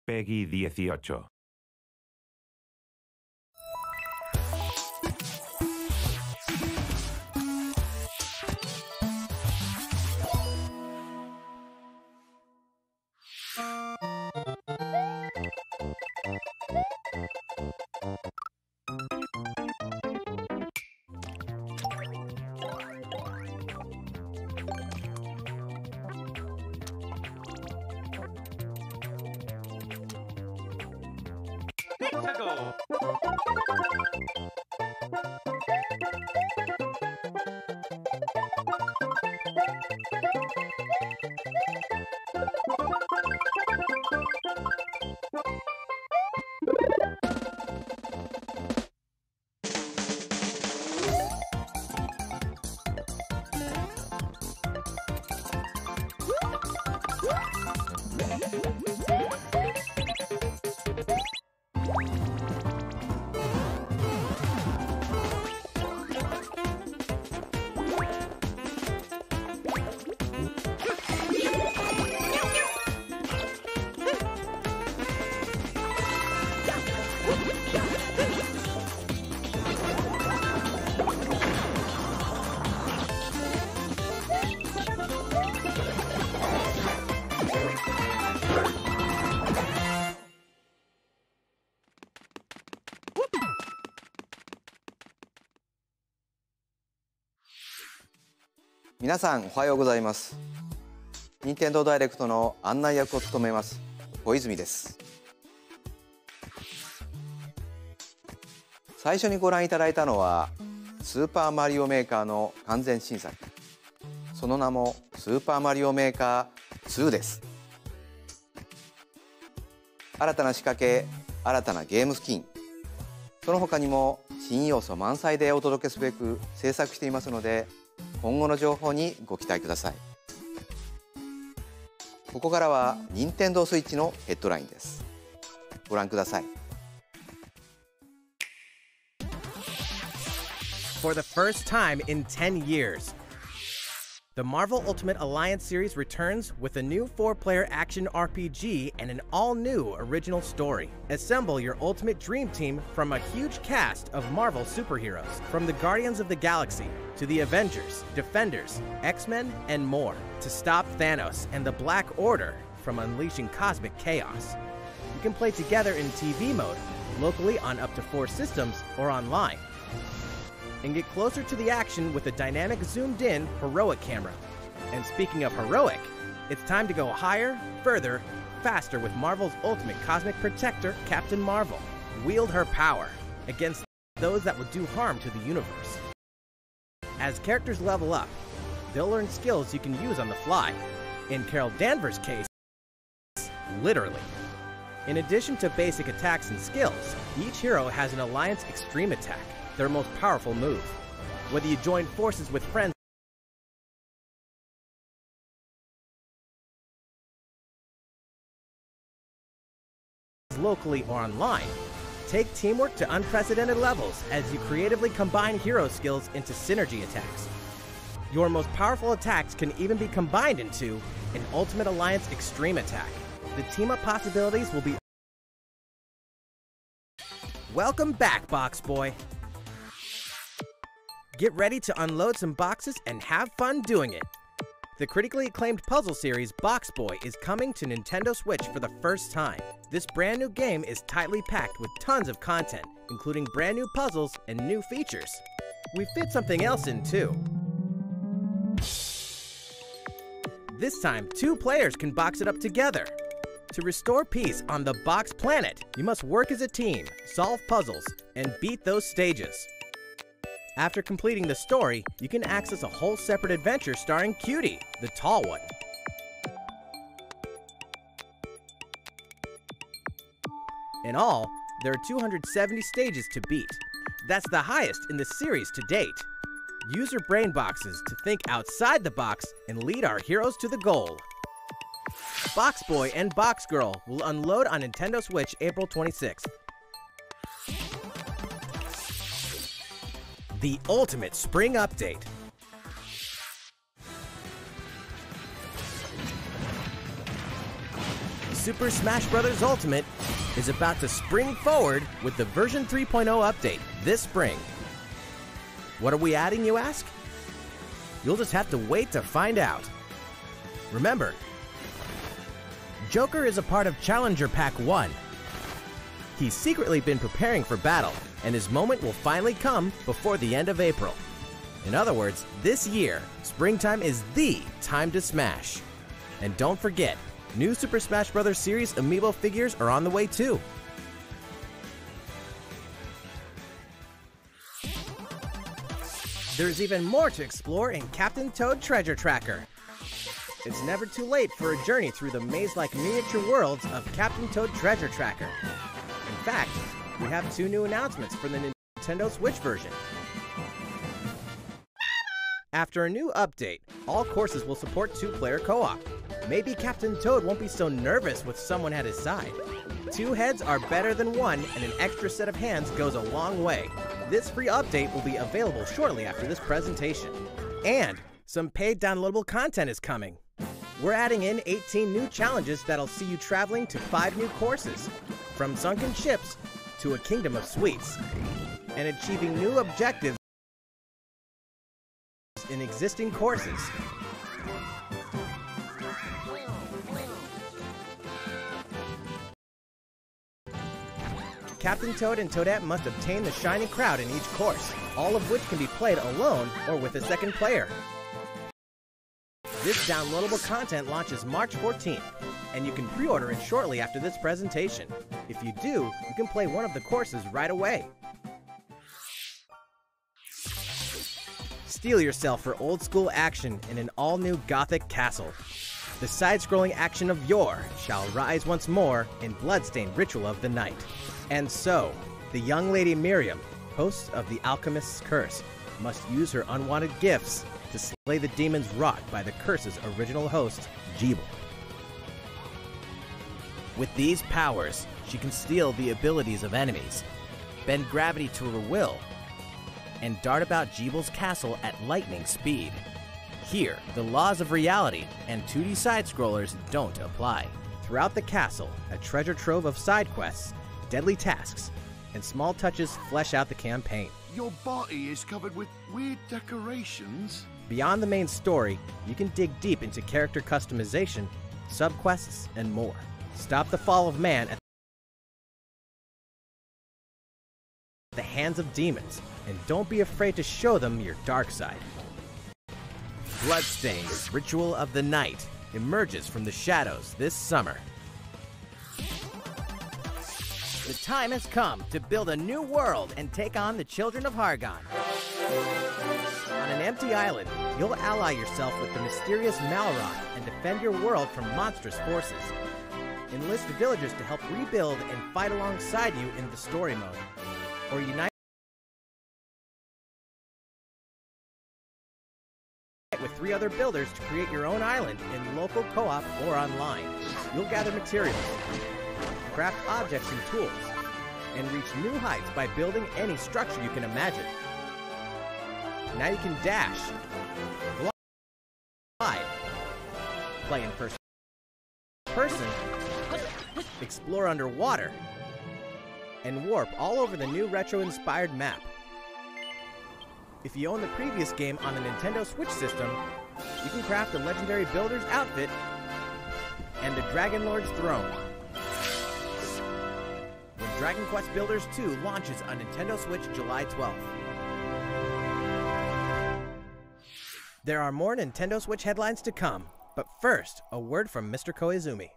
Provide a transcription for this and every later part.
Peggy 18. Mexico!皆さんおはようございます。任天堂ダイレクトの案内役を務めます小泉です。最初にご覧いただいたのはスーパーマリオメーカーの完全新作、その名もスーパーマリオメーカー2です。新たな仕掛け、新たなゲームスキン、その他にも新要素満載でお届けすべく制作していますので、今後の情報にご期待ください。ここからは任天堂スイッチのヘッドラインです。ご覧ください。For the first time in 10 years, the Marvel Ultimate Alliance series returns with a new 4-player action RPG and an all-new original story. Assemble your ultimate dream team from a huge cast of Marvel superheroes, from the Guardians of the Galaxy to the Avengers, Defenders, X-Men, and more, to stop Thanos and the Black Order from unleashing cosmic chaos. You can play together in TV mode, locally on up to 4 systems, or online, and get closer to the action with a dynamic zoomed-in heroic camera. And speaking of heroic, it's time to go higher, further, faster with Marvel's ultimate cosmic protector, Captain Marvel. Wield her power against those that would do harm to the universe. As characters level up, they'll learn skills you can use on the fly. In Carol Danvers' case, literally. In addition to basic attacks and skills, each hero has an Alliance Extreme attack, their most powerful move. Whether you join forces with friends locally or online, take teamwork to unprecedented levels as you creatively combine hero skills into synergy attacks. Your most powerful attacks can even be combined into an Ultimate Alliance Extreme attack. The team-up possibilities will be... Welcome back, Box Boy! Get ready to unload some boxes and have fun doing it! The critically acclaimed puzzle series Box Boy is coming to Nintendo Switch for the first time. This brand new game is tightly packed with tons of content, including brand new puzzles and new features. We fit something else in too. This time, 2 players can box it up together. To restore peace on the Box Planet, you must work as a team, solve puzzles, and beat those stages. After completing the story, you can access a whole separate adventure starring Cutie, the tall one. In all, there are 270 stages to beat. That's the highest in the series to date. Use your brain boxes to think outside the box and lead our heroes to the goal. Box Boy and Box Girl will unload on Nintendo Switch April 26th. The Ultimate Spring Update. Super Smash Bros. Ultimate is about to spring forward with the version 3.0 update this spring. What are we adding, you ask? You'll just have to wait to find out. Remember, Joker is a part of Challenger Pack 1. He's secretly been preparing for battle, and his moment will finally come before the end of April. In other words, this year, springtime is the time to smash. And don't forget, new Super Smash Bros. Series amiibo figures are on the way too. There's even more to explore in Captain Toad Treasure Tracker. It's never too late for a journey through the maze-like miniature worlds of Captain Toad Treasure Tracker. In fact, we have 2 new announcements for the Nintendo Switch version. After a new update, all courses will support 2-player co-op. Maybe Captain Toad won't be so nervous with someone at his side. 2 heads are better than 1, and an extra set of hands goes a long way. This free update will be available shortly after this presentation. And some paid downloadable content is coming. We're adding in 18 new challenges that'll see you traveling to 5 new courses, from sunken ships to a kingdom of sweets, and achieving new objectives in existing courses. Captain Toad and Toadette must obtain the shiny crowd in each course, all of which can be played alone or with a second player. This downloadable content launches March 14th, and you can pre-order it shortly after this presentation. If you do, you can play one of the courses right away. Steel yourself for old-school action in an all-new Gothic castle. The side-scrolling action of yore shall rise once more in bloodstained ritual of the night. And so, the young lady Miriam, host of the Alchemist's Curse, must use her unwanted gifts to slay the demons wrought by the curse's original host, Jeeble. With these powers, she can steal the abilities of enemies, bend gravity to her will, and dart about Jeeble's castle at lightning speed. Here, the laws of reality and 2D side-scrollers don't apply. Throughout the castle, a treasure trove of side quests, deadly tasks, and small touches flesh out the campaign. Your body is covered with weird decorations. Beyond the main story, you can dig deep into character customization, subquests, and more. Stop the fall of man at the hands of demons, and don't be afraid to show them your dark side. Bloodstained Ritual of the Night emerges from the shadows this summer. The time has come to build a new world and take on the children of Hargon. On an empty island, you'll ally yourself with the mysterious Malroth and defend your world from monstrous forces. Enlist villagers to help rebuild and fight alongside you in the story mode. Or unite with 3 other builders to create your own island in local co-op or online. You'll gather materials, craft objects and tools, and reach new heights by building any structure you can imagine. Now you can dash, glide, play in first person, explore underwater, and warp all over the new retro-inspired map. If you own the previous game on the Nintendo Switch system, you can craft the legendary builder's outfit and the Dragon Lord's throne. When Dragon Quest Builders 2 launches on Nintendo Switch July 12th. There are more Nintendo Switch headlines to come, but first, a word from Mr. Koizumi.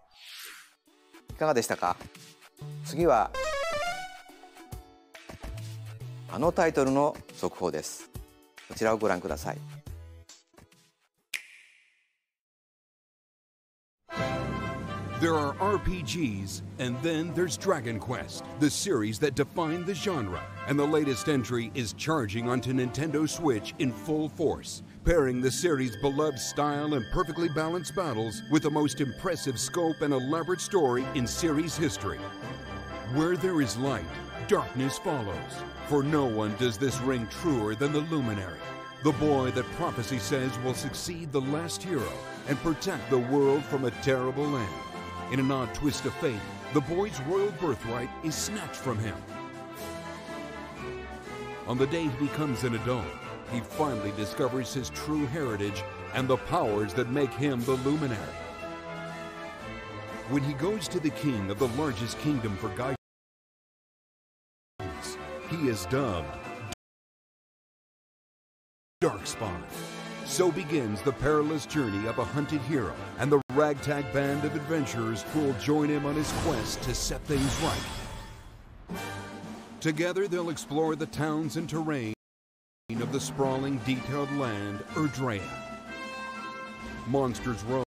いかがでしたか？次はあのタイトルの続報です。こちらをご覧ください。There are RPGs, and then there's Dragon Quest, the series that defined the genre. And the latest entry is charging onto Nintendo Switch in full force, pairing the series' beloved style and perfectly balanced battles with the most impressive scope and elaborate story in series history. Where there is light, darkness follows. For no one does this ring truer than the Luminary, the boy that prophecy says will succeed the last hero and protect the world from a terrible end. In an odd twist of fate, the boy's royal birthright is snatched from him. On the day he becomes an adult, he finally discovers his true heritage and the powers that make him the luminary. When he goes to the king of the largest kingdom for guidance, he is dubbed Darkspawn. So begins the perilous journey of a hunted hero and the ragtag band of adventurers who will join him on his quest to set things right. Together they'll explore the towns and terrain of the sprawling, detailed land Erdrea. Monsters roam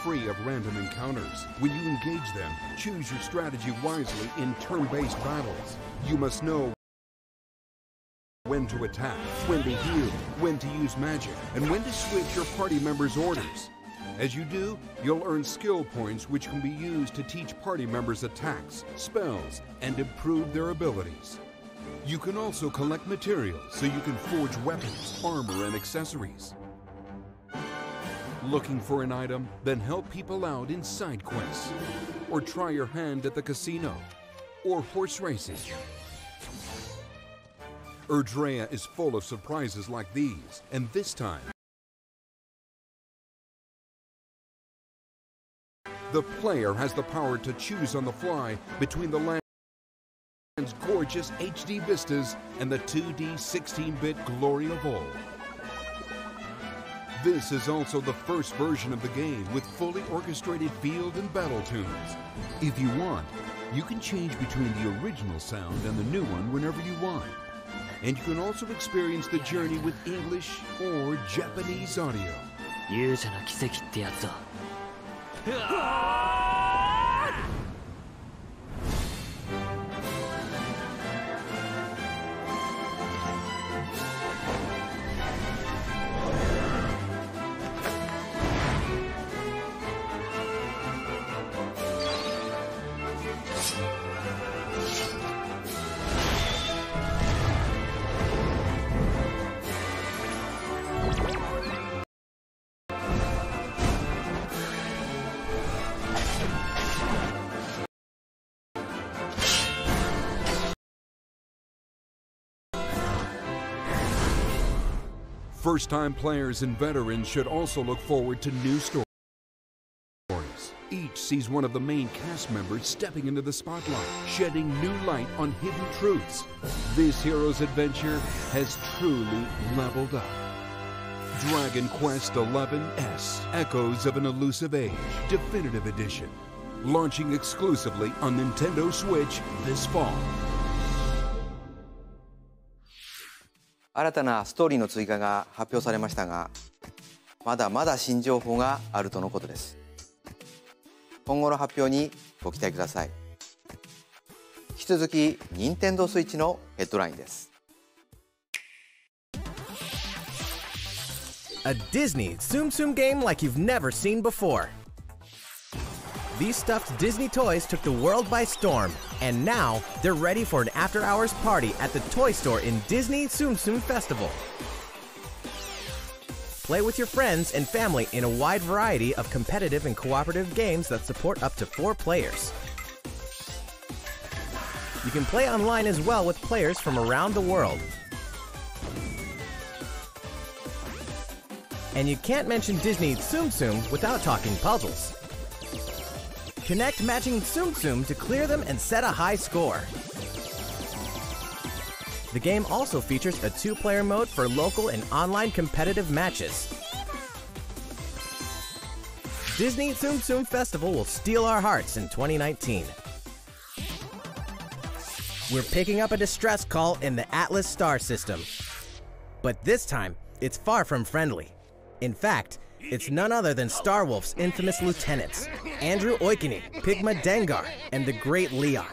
free of random encounters. When you engage them, choose your strategy wisely in turn-based battles. You must know when to attack, when to heal, when to use magic, and when to switch your party members' orders. As you do, you'll earn skill points which can be used to teach party members attacks, spells, and improve their abilities. You can also collect materials so you can forge weapons, armor, and accessories. Looking for an item? Then help people out in side quests. Or try your hand at the casino. Or horse racing. Erdrea is full of surprises like these, and this time, the player has the power to choose on the fly between the land's gorgeous HD vistas and the 2D 16-bit glory of old. This is also the first version of the game with fully orchestrated field and battle tunes. If you want, you can change between the original sound and the new one whenever you want. And you can also experience the journey with English or Japanese audio. 勇者の奇跡ってやつだ。First-time players and veterans should also look forward to new stories. Each sees one of the main cast members stepping into the spotlight, shedding new light on hidden truths. This hero's adventure has truly leveled up. Dragon Quest XI-S, Echoes of an Elusive Age, Definitive Edition. Launching exclusively on Nintendo Switch this fall. 新たなストーリーの追加が発表されましたが、まだまだ新情報があるとのことです。今後の発表にご期待ください。引き続き、Nintendo Switch のヘッドラインです。A Disney Tsum Tsum game like you've never seen before. These stuffed Disney toys took the world by storm, and now they're ready for an after-hours party at the toy store in Disney Tsum Tsum Festival. Play with your friends and family in a wide variety of competitive and cooperative games that support up to 4 players. You can play online as well with players from around the world. And you can't mention Disney Tsum Tsum without talking puzzles. Connect matching Tsum Tsum to clear them and set a high score. The game also features a 2-player mode for local and online competitive matches. Disney Tsum Tsum Festival will steal our hearts in 2019. We're picking up a distress call in the Atlas star system. But this time, it's far from friendly. In fact, it's none other than Starwolf's infamous lieutenants, Andrew Oikini, Pigma Dengar, and the Great Leon.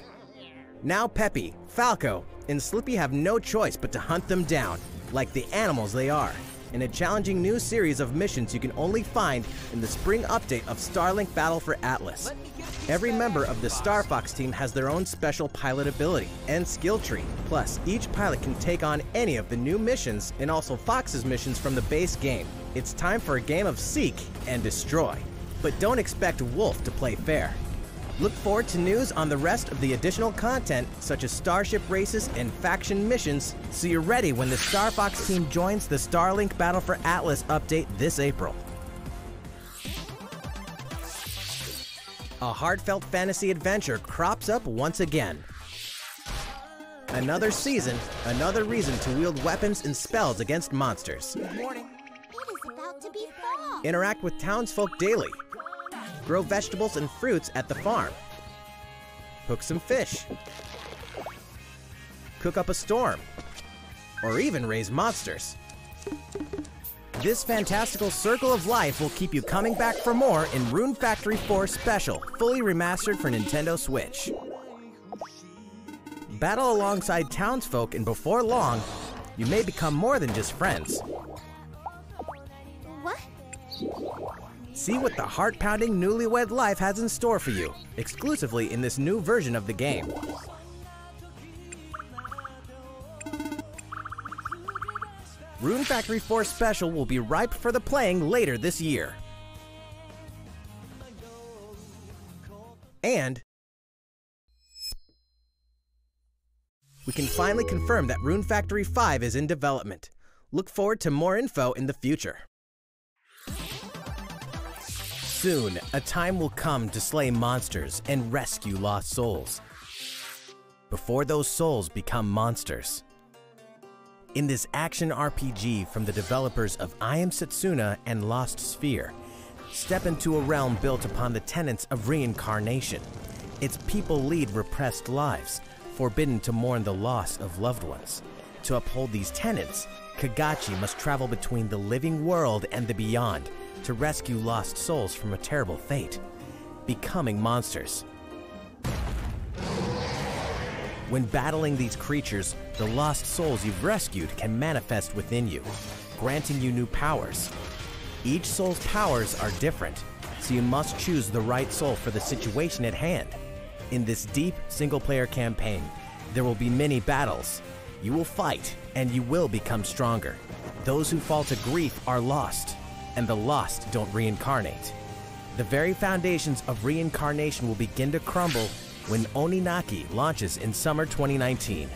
Now Peppy, Falco, and Slippy have no choice but to hunt them down, like the animals they are, in a challenging new series of missions you can only find in the spring update of Starlink Battle for Atlas. Every member of the Star Fox team has their own special pilot ability and skill tree. Plus, each pilot can take on any of the new missions and also Fox's missions from the base game. It's time for a game of Seek and Destroy. But don't expect Wolf to play fair. Look forward to news on the rest of the additional content, such as starship races and faction missions, so you're ready when the Star Fox team joins the Starlink Battle for Atlas update this April. A heartfelt fantasy adventure crops up once again. Another season, another reason to wield weapons and spells against monsters. Good morning. It is about to be fall. Interact with townsfolk daily. Grow vegetables and fruits at the farm. Hook some fish. Cook up a storm. Or even raise monsters. This fantastical circle of life will keep you coming back for more in Rune Factory 4 Special, fully remastered for Nintendo Switch. Battle alongside townsfolk, and before long, you may become more than just friends. What? See what the heart-pounding newlywed life has in store for you, exclusively in this new version of the game. Rune Factory 4 Special will be ripe for the playing later this year. And we can finally confirm that Rune Factory 5 is in development. Look forward to more info in the future. Soon, a time will come to slay monsters and rescue lost souls, before those souls become monsters. In this action RPG from the developers of I Am Setsuna and Lost Sphere, step into a realm built upon the tenets of reincarnation. Its people lead repressed lives, forbidden to mourn the loss of loved ones. To uphold these tenets, Kagachi must travel between the living world and the beyond, to rescue lost souls from a terrible fate, becoming monsters. When battling these creatures, the lost souls you've rescued can manifest within you, granting you new powers. Each soul's powers are different, so you must choose the right soul for the situation at hand. In this deep single-player campaign, there will be many battles. You will fight, and you will become stronger. Those who fall to grief are lost, and the lost don't reincarnate. The very foundations of reincarnation will begin to crumble when Oninaki launches in summer 2019.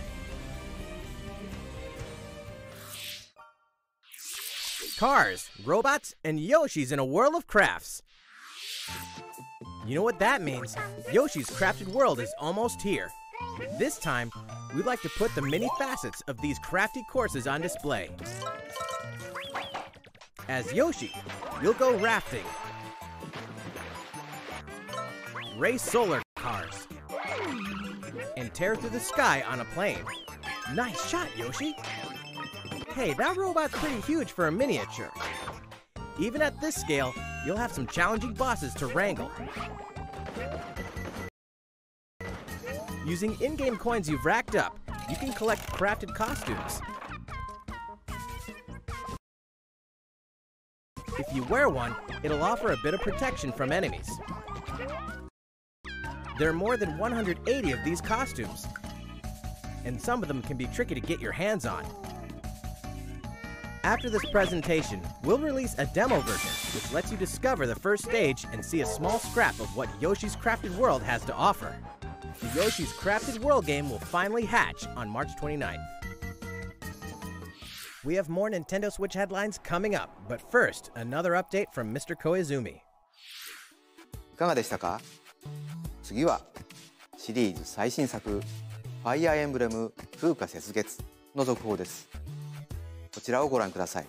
Cars, robots, and Yoshis in a world of crafts. You know what that means? Yoshi's Crafted World is almost here. This time, we'd like to put the many facets of these crafty courses on display. As Yoshi, you'll go rafting, race solar cars, and tear through the sky on a plane. Nice shot, Yoshi! Hey, that robot's pretty huge for a miniature. Even at this scale, you'll have some challenging bosses to wrangle. Using in-game coins you've racked up, you can collect crafted costumes. If you wear one, it'll offer a bit of protection from enemies. There are more than 180 of these costumes, and some of them can be tricky to get your hands on. After this presentation, we'll release a demo version, which lets you discover the first stage and see a small scrap of what Yoshi's Crafted World has to offer. The Yoshi's Crafted World game will finally hatch on March 29th. We have more Nintendo Switch headlines coming up, but first, another update from Mr. Koizumi. いかがでしたか？次はシリーズ最新作ファイアーエンブレム風化雪月の続報です。こちらをご覧ください。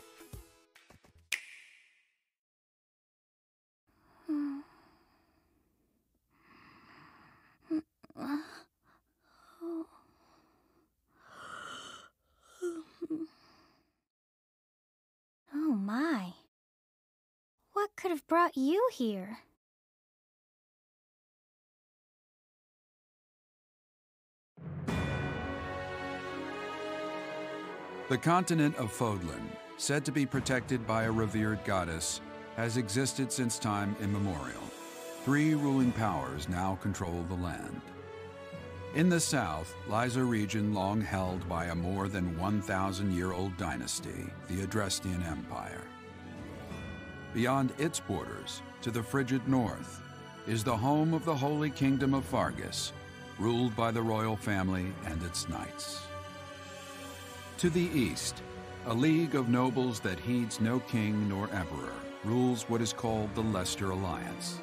Oh my. What could have brought you here? The continent of Fodlan, said to be protected by a revered goddess, has existed since time immemorial. 3 ruling powers now control the land. In the south lies a region long held by a more than 1,000-year-old dynasty, the Adrestian Empire. Beyond its borders to the frigid north, is the home of the Holy Kingdom of Fargus, ruled by the royal family and its knights. To the east, a league of nobles that heeds no king nor emperor rules what is called the Leicester Alliance.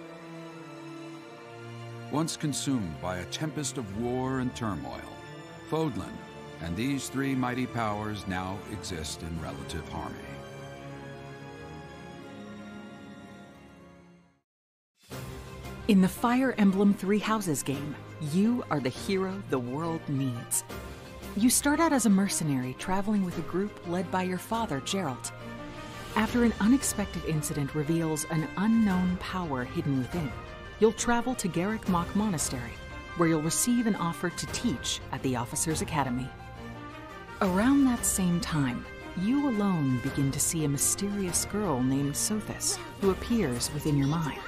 Once consumed by a tempest of war and turmoil, Fodlan and these three mighty powers now exist in relative harmony. In the Fire Emblem Three Houses game, you are the hero the world needs. You start out as a mercenary traveling with a group led by your father, Geralt. After an unexpected incident reveals an unknown power hidden within, you'll travel to Garrick Mach Monastery, where you'll receive an offer to teach at the Officers' Academy. Around that same time, you alone begin to see a mysterious girl named Sothis, who appears within your mind.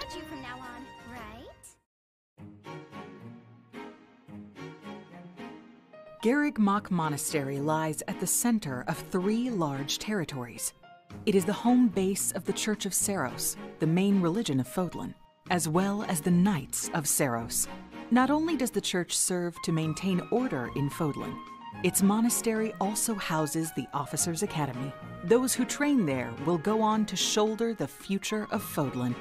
Garrick Mach Monastery lies at the center of three large territories. It is the home base of the Church of Seiros, the main religion of Fodlan, as well as the Knights of Seiros. Not only does the church serve to maintain order in Fodlan, its monastery also houses the Officers' Academy. Those who train there will go on to shoulder the future of Fodlan.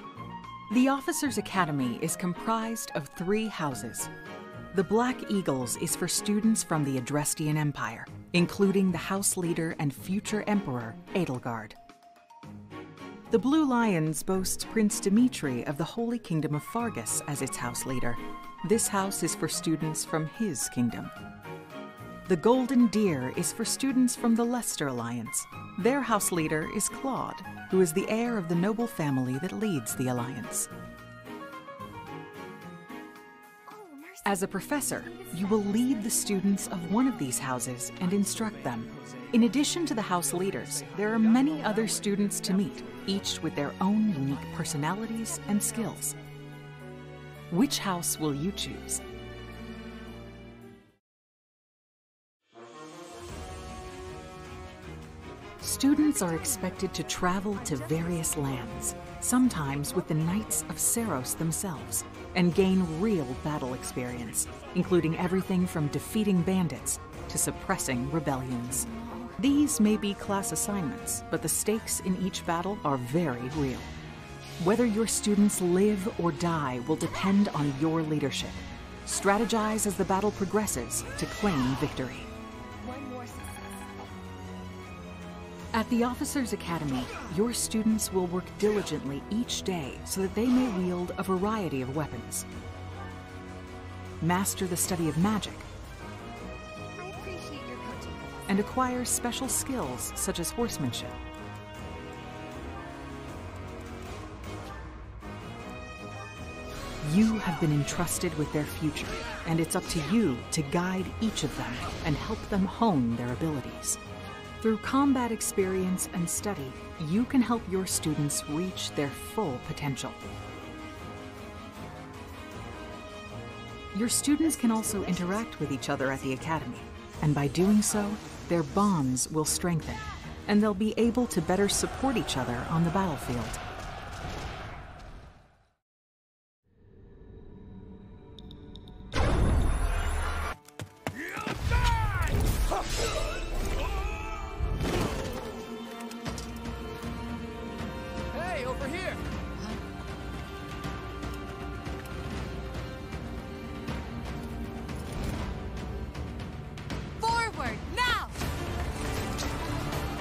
The Officers' Academy is comprised of three houses. The Black Eagles is for students from the Adrestian Empire, including the house leader and future emperor, Edelgard. The Blue Lions boasts Prince Dimitri of the Holy Kingdom of Fargus as its house leader. This house is for students from his kingdom. The Golden Deer is for students from the Leicester Alliance. Their house leader is Claude, who is the heir of the noble family that leads the Alliance. As a professor, you will lead the students of one of these houses and instruct them. In addition to the house leaders, there are many other students to meet, each with their own unique personalities and skills. Which house will you choose? Students are expected to travel to various lands, sometimes with the Knights of Seiros themselves, and gain real battle experience, including everything from defeating bandits to suppressing rebellions. These may be class assignments, but the stakes in each battle are very real. Whether your students live or die will depend on your leadership. Strategize as the battle progresses to claim victory. At the Officers' Academy, your students will work diligently each day so that they may wield a variety of weapons. Master the study of magic. I appreciate your coaching. And acquire special skills such as horsemanship. You have been entrusted with their future, and it's up to you to guide each of them and help them hone their abilities. Through combat experience and study, you can help your students reach their full potential. Your students can also interact with each other at the Academy, and by doing so, their bonds will strengthen, and they'll be able to better support each other on the battlefield.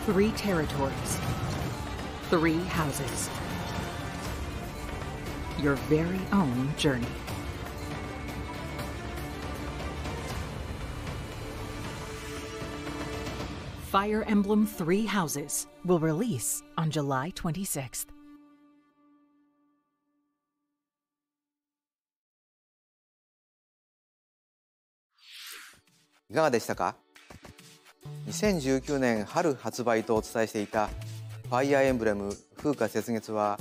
Three territories, three houses, your very own journey. Fire Emblem Three Houses will release on July 26th. いかがでしたか？2019年春発売とお伝えしていたファイアーエンブレム風化雪月は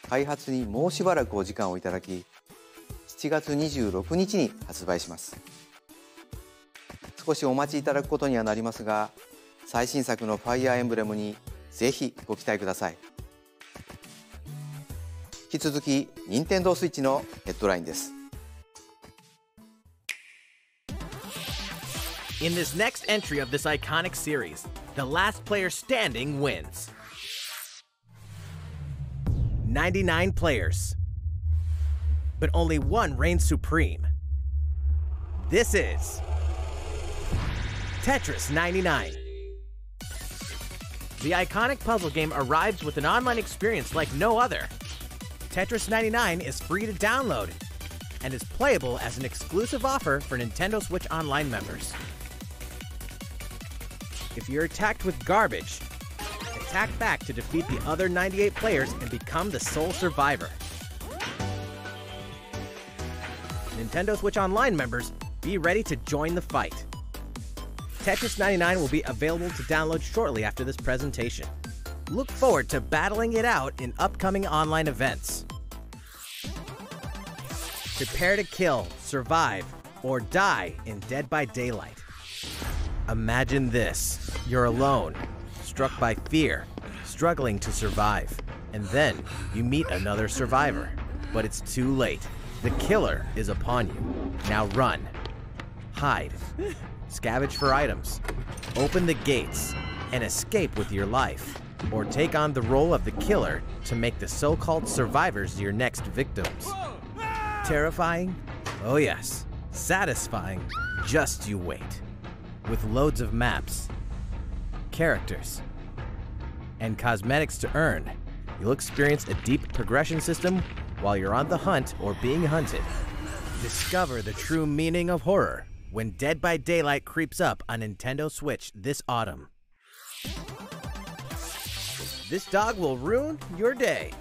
開発にもうしばらくお時間をいただき7月26日に発売します。少しお待ちいただくことにはなりますが最新作のファイアーエンブレムにぜひご期待ください。引き続き任天堂スイッチのヘッドラインです。In this next entry of this iconic series, the last player standing wins. 99 players. But only one reigns supreme. This is Tetris 99. The iconic puzzle game arrives with an online experience like no other. Tetris 99 is free to download and is playable as an exclusive offer for Nintendo Switch Online members. If you're attacked with garbage, attack back to defeat the other 98 players and become the sole survivor. Nintendo Switch Online members, be ready to join the fight. Tetris 99 will be available to download shortly after this presentation. Look forward to battling it out in upcoming online events. Prepare to kill, survive, or die in Dead by Daylight. Imagine this. You're alone, struck by fear, struggling to survive. And then you meet another survivor. But it's too late. The killer is upon you. Now run. Hide. Scavenge for items. Open the gates and escape with your life. Or take on the role of the killer to make the so-called survivors your next victims. Terrifying? Oh yes. Satisfying? Just you wait. With loads of maps, characters, and cosmetics to earn, you'll experience a deep progression system while you're on the hunt or being hunted. Discover the true meaning of horror when Dead by Daylight creeps up on Nintendo Switch this autumn. This dog will ruin your day.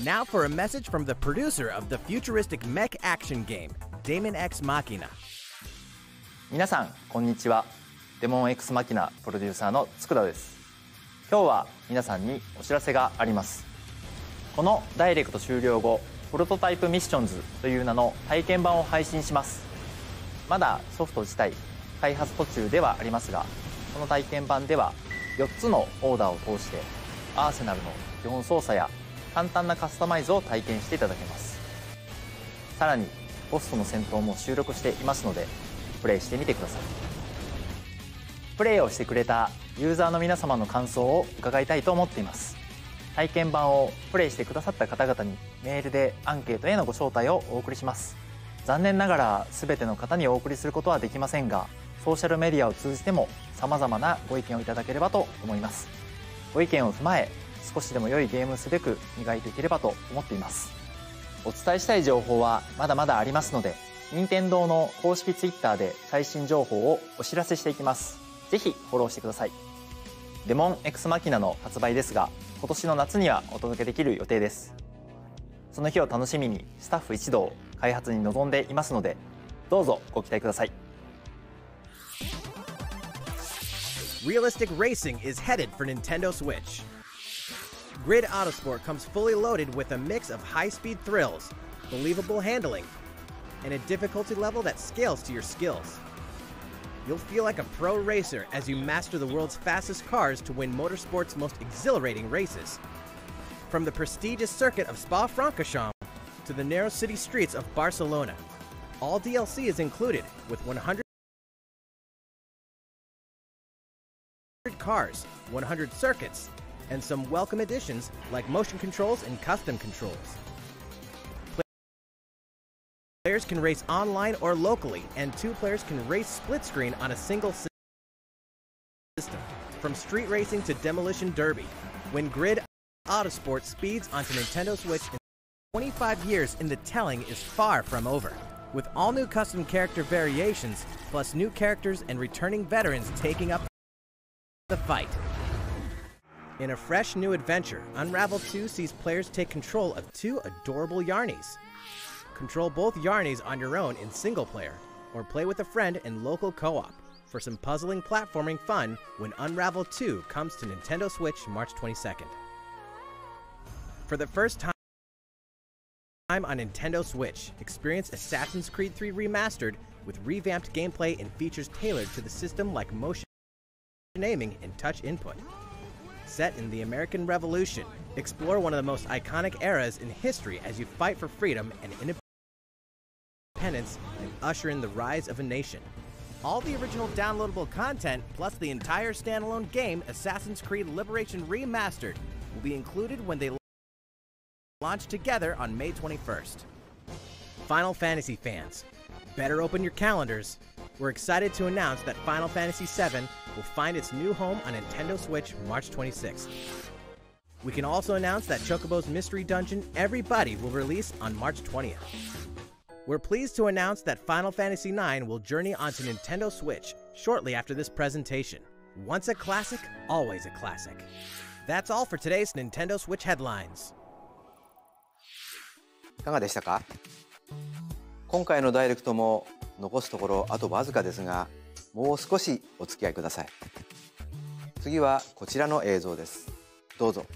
Now for a message from the producer of the futuristic mech action game, Daemon X Machina. 皆さんこんにちは。デモン X マキナプロデューサーの佃です。今日は皆さんにお知らせがあります。このダイレクト終了後、プロトタイプミッションズという名の体験版を配信します。まだソフト自体開発途中ではありますが、この体験版では4つのオーダーを通してアーセナルの基本操作や簡単なカスタマイズを体験していただけます。さらにボスとの戦闘も収録していますのでプレイしてみてください。プレイをしてくれたユーザーの皆様の感想を伺いたいと思っています。体験版をプレイしてくださった方々にメールでアンケートへのご招待をお送りします。残念ながら全ての方にお送りすることはできませんが、ソーシャルメディアを通じても様々なご意見をいただければと思います。ご意見を踏まえ少しでも良いゲームをすべく磨いていければと思っています。お伝えしたい情報はまだまだありますので、任天堂の公式 Twitter で最新情報をお知らせしていきます。ぜひフォローしてください。デモン X マキナの発売ですが、今年の夏にはお届けできる予定です。その日を楽しみにスタッフ一同開発に臨んでいますので、どうぞご期待ください。Realistic racing is headed for Nintendo Switch. Grid Autosport comes fully loaded with a mix of high-speed thrills, believable handling, and a difficulty level that scales to your skills. You'll feel like a pro racer as you master the world's fastest cars to win motorsport's most exhilarating races. From the prestigious circuit of Spa-Francorchamps to the narrow city streets of Barcelona, all DLC is included with 100 cars, 100 circuits, and some welcome additions like motion controls and custom controls. Players can race online or locally, and two players can race split screen on a single From street racing to demolition derby, when Grid Autosport speeds onto Nintendo Switch in 25 years in the telling is far from over. With all new custom character variations, plus new characters and returning veterans taking up the fight. In a fresh new adventure, Unravel 2 sees players take control of two adorable Yarnies. Control both Yarnies on your own in single player, or play with a friend in local co-op for some puzzling platforming fun when Unravel 2 comes to Nintendo Switch March 22nd. For the first time on Nintendo Switch, experience Assassin's Creed 3 Remastered with revamped gameplay and features tailored to the system like motion aiming and touch input. Set in the American Revolution, explore one of the most iconic eras in history as you fight for freedom and independence and usher in the rise of a nation. All the original downloadable content, plus the entire standalone game, Assassin's Creed Liberation Remastered, will be included when they launch together on May 21st. Final Fantasy fans, better open your calendars. We're excited to announce that Final Fantasy VII will find its new home on Nintendo Switch March 26th. We can also announce that Chocobo's Mystery Dungeon Everybody will release on March 20th. We're pleased to announce that Final Fantasy IX will journey onto Nintendo Switch shortly after this presentation. Once a classic, always a classic. That's all for today's Nintendo Switch headlines. いかがでしたか？今回のダイレクトも残すところあとわずかですが、もう少しお付き合いください。次はこちらの映像です。どうぞ。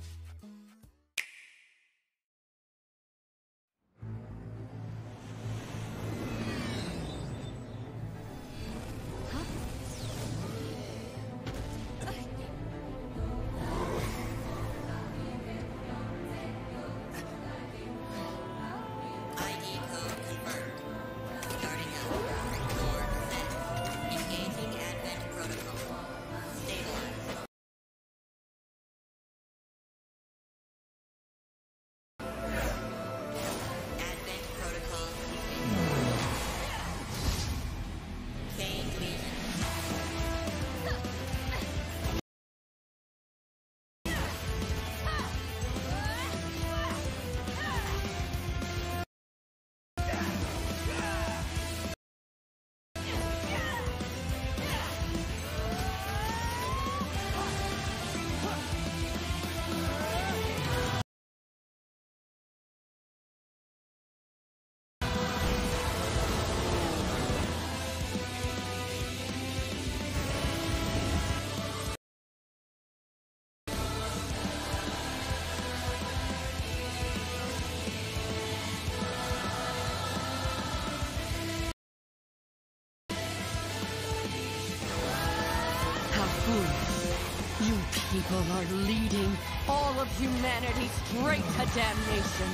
You people are leading all of humanity straight to damnation.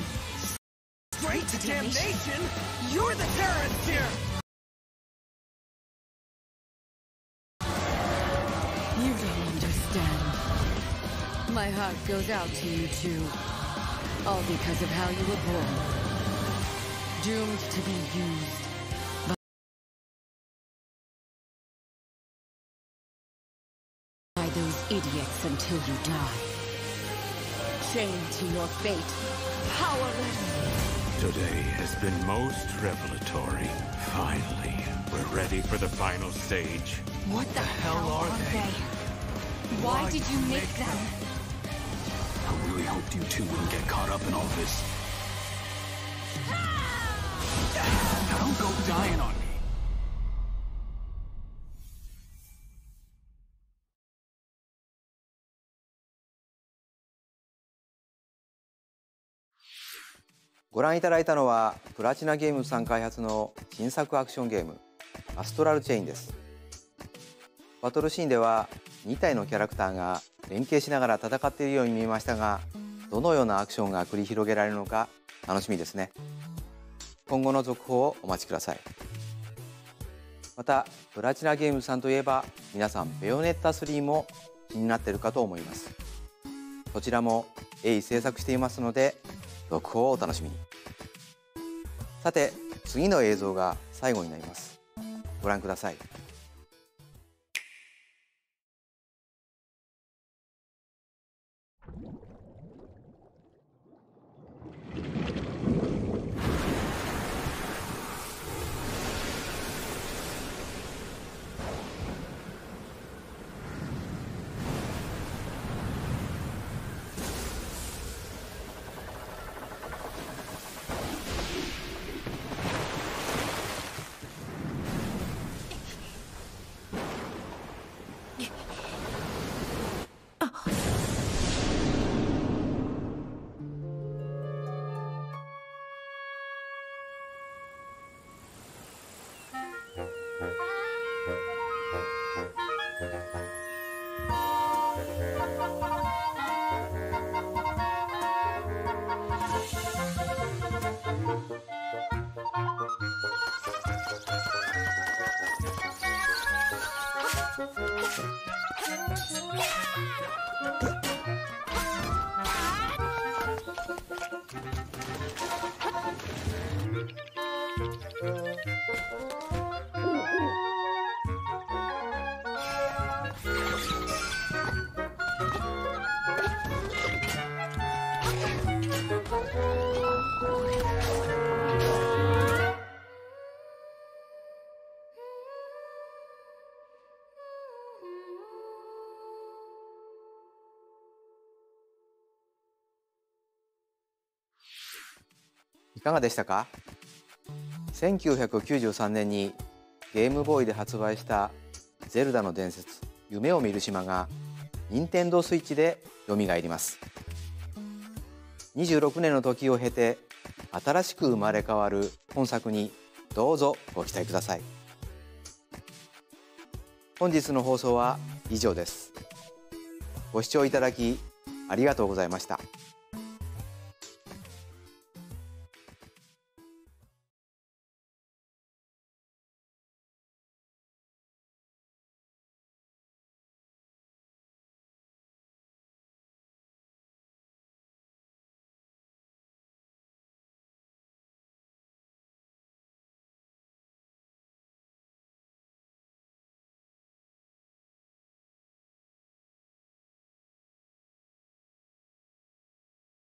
Straight to damnation? You're the terrorist here! You don't understand. My heart goes out to you too. All because of how you were born. Doomed to be used by those idiots until you die. Chained to your fate, powerless. Today has been most revelatory. Finally, we're ready for the final stage. What the hell are they? Why did you make them? I really hoped you two wouldn't get caught up in all this. Now don't go dying on me. ご覧いただいたのはプラチナゲームズさん開発の新作アクションゲームアストラルチェインです。バトルシーンでは2体のキャラクターが連携しながら戦っているように見えましたが、どのようなアクションが繰り広げられるのか楽しみですね。今後の続報をお待ちください。またプラチナゲームズさんといえば皆さんベヨネッタ3も気になっているかと思います。そちらも鋭意制作していますので続報をお楽しみに。さて次の映像が最後になります。ご覧ください。いかがでしたか？1993年にゲームボーイで発売した「ゼルダの伝説夢を見る島」が任天堂スイッチでよみがえります。26年の時を経て新しく生まれ変わる本作にどうぞご期待ください。本日の放送は以上です。ご視聴いただきありがとうございました。